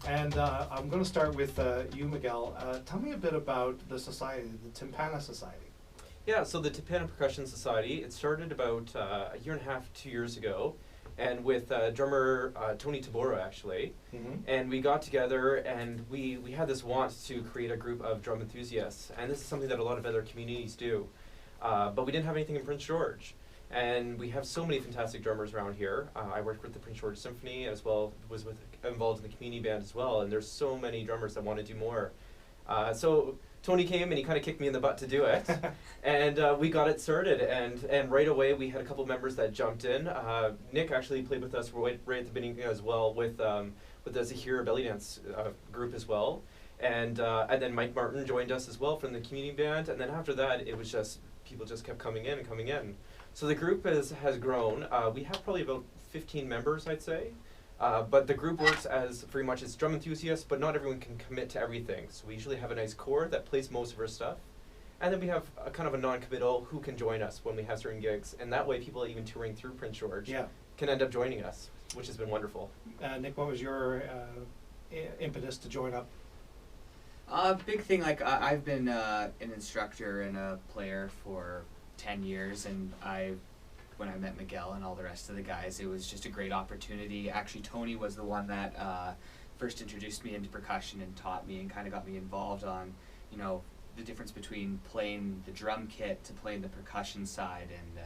And I'm going to start with you, Miguel. Tell me a bit about the society, the Tympana Society. Yeah, so the Tympana Percussion Society, it started about a year and a half, 2 years ago, and with drummer Tony Tabora, actually. And we got together and we had this want to create a group of drum enthusiasts, and this is something that a lot of other communities do. But we didn't have anything in Prince George. And we have so many fantastic drummers around here. I worked with the Prince George Symphony as well, was involved in the community band as well, and there's so many drummers that want to do more. So Tony came and he kind of kicked me in the butt to do it, and we got it started, and right away we had a couple members that jumped in. Nick actually played with us right at the beginning as well with the Zahir belly dance group as well, and then Mike Martin joined us as well from the community band, and then after that it was just people just kept coming in and coming in. So the group has grown. We have probably about 15 members, I'd say. But the group works as very much as drum enthusiasts, but not everyone can commit to everything. So we usually have a nice core that plays most of our stuff. And then we have a kind of a non-committal who can join us when we have certain gigs. And that way people even touring through Prince George can end up joining us, which has been wonderful. Nick, what was your impetus to join up? Big thing, like I've been an instructor and a player for 10 years, and when I met Miguel and all the rest of the guys, it was just a great opportunity. Actually, Tony was the one that first introduced me into percussion and taught me and kind of got me involved on, you know, the difference between playing the drum kit to playing the percussion side, and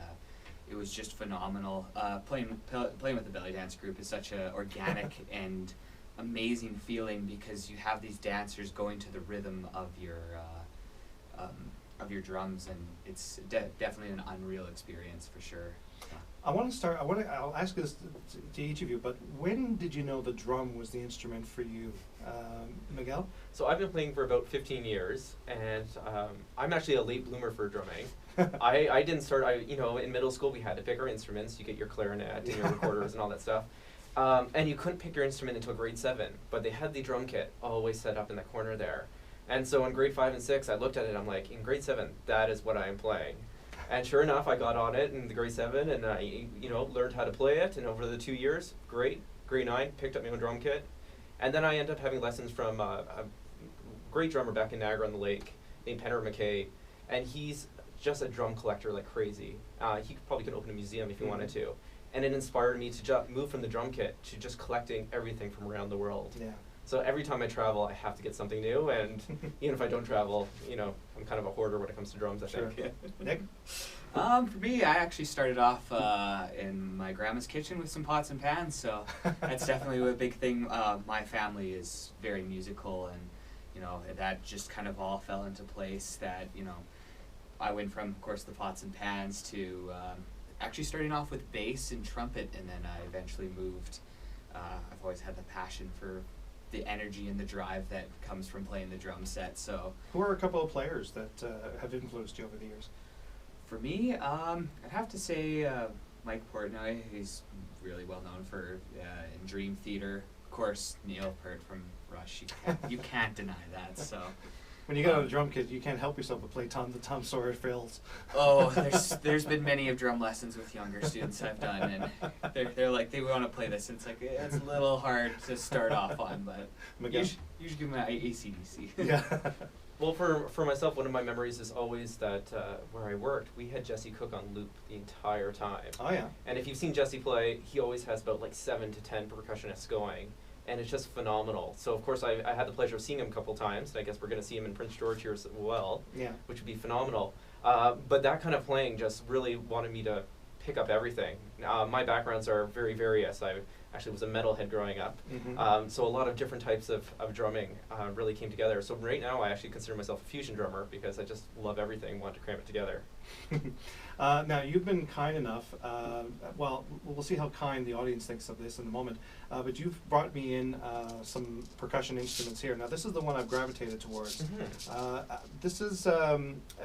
it was just phenomenal. Playing with the belly dance group is such a organic and amazing feeling, because you have these dancers going to the rhythm of your drums, and it's definitely an unreal experience for sure. I'll ask this to each of you, but when did you know the drum was the instrument for you? Miguel? So I've been playing for about 15 years, and I'm actually a late bloomer for drumming. I didn't start, in middle school we had to pick our instruments. You get your clarinet and your recorders and all that stuff. And you couldn't pick your instrument until grade 7, but they had the drum kit always set up in the corner there. And so in grade 5 and 6, I looked at it, I'm like, in grade 7, that is what I am playing. And sure enough, I got on it in the grade 7, and I, learned how to play it, and over the 2 years, great. Grade 9, picked up my own drum kit. And then I ended up having lessons from a great drummer back in Niagara-on-the-Lake named Penner McKay, and he's just a drum collector like crazy. He probably could open a museum if he wanted to. And it inspired me to move from the drum kit to just collecting everything from around the world. Yeah. So every time I travel, I have to get something new, and even if I don't travel, I'm kind of a hoarder when it comes to drums, I think. Nick? For me, I actually started off in my grandma's kitchen with some pots and pans, so that's definitely a big thing. My family is very musical, and that just kind of all fell into place. That I went from, of course, the pots and pans to actually starting off with bass and trumpet, and then I eventually moved. I've always had the passion for the energy and the drive that comes from playing the drum set. So, who are a couple of players that have influenced you over the years? For me, I'd have to say Mike Portnoy. He's really well known for in Dream Theater. Of course, Neil Peart from Rush. You can't deny that. So. When you get on a drum kit, you can't help yourself but play the Tom Sawyer fills. Oh, there's been many of drum lessons with younger students I've done, and they're like, they want to play this, and it's like, it's a little hard to start off on, but you should give them an AC/DC. Yeah. Well, for myself, one of my memories is always that where I worked, we had Jesse Cook on loop the entire time. Oh, yeah. And if you've seen Jesse play, he always has about 7 to 10 percussionists going. And it's just phenomenal. So, of course, I had the pleasure of seeing him a couple times, and I guess we're going to see him in Prince George here as well, which would be phenomenal. But that kind of playing just really wanted me to pick up everything. My backgrounds are very various. I actually was a metalhead growing up, so a lot of different types of drumming really came together. So right now I actually consider myself a fusion drummer because I just love everything, want to cram it together. Now, you've been kind enough, well, we'll see how kind the audience thinks of this in a moment, but you've brought me in some percussion instruments here. Now, this is the one I've gravitated towards. This is,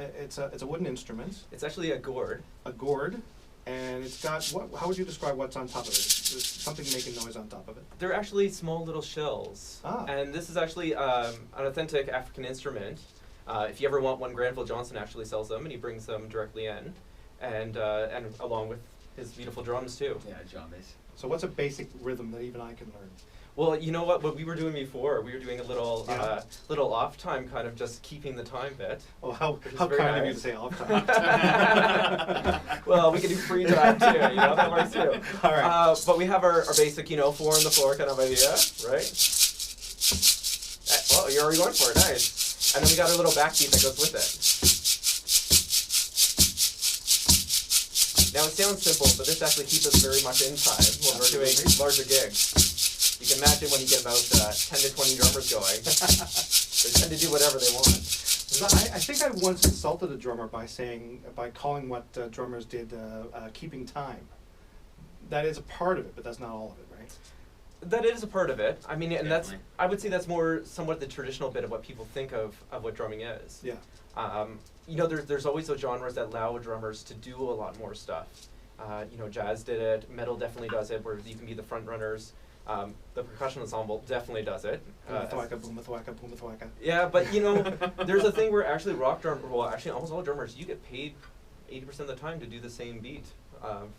it's a wooden instrument. It's actually a gourd. A gourd, and it's got, how would you describe what's on top of it? There's something making noise on top of it. They're actually small little shells. And this is actually an authentic African instrument. If you ever want one, Granville Johnson actually sells them, and he brings them directly in, and along with his beautiful drums too. Yeah, drum bass. So what's a basic rhythm that even I can learn? Well, you know what we were doing before, we were doing a little Yeah. little off time, kind of just keeping the time bit. Oh, how Which is how very kind of you nice. to say off time. Well, we can do free time too, that works too. All right. But we have our basic, 4 on the floor kind of idea, right? Oh, you're already going for it, nice. And then we got our little backbeat that goes with it. Now it sounds simple, but this actually keeps us very much in time when we're doing larger gigs. You can imagine when you get about 10 to 20 drummers going, they tend to do whatever they want. So I think I once insulted a drummer by calling what drummers did keeping time. That is a part of it, but that's not all of it, right? That is a part of it. I mean, and Definitely. I would say that's more somewhat the traditional bit of what people think of what drumming is. Yeah. There's always those genres that allow drummers to do a lot more stuff. Jazz did it, metal definitely does it, where you can be the front runners. The percussion ensemble definitely does it. Boom-a-thwacka, boom-a-thwacka, boom-a-thwacka. Yeah, but there's a thing where actually almost all drummers, you get paid 80% of the time to do the same beat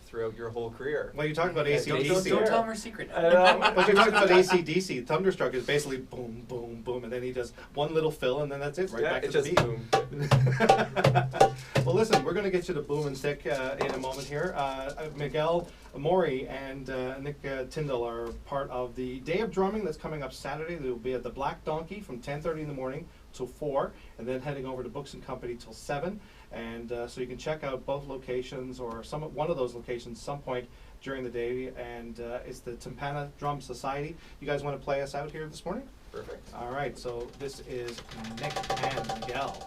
throughout your whole career. Well, you talk about Yeah, Don't AC/DC. tell them our secret. Well, you're talking about AC/DC. Thunderstruck is basically boom, boom, boom, and then he does one little fill, and then that's it, right Yeah, back to it's the just beat. boom. Well, listen, we're going to get you to boom and stick in a moment here. Miguel Mori and Nick Tyndall are part of the Day of Drumming that's coming up Saturday. They will be at the Black Donkey from 10:30 in the morning till 4, and then heading over to Books and Company till 7. And so you can check out both locations or one of those locations some point during the day. And it's the Tympana Drum Society. You guys want to play us out here this morning? Perfect. All right, so this is Nick and Miguel.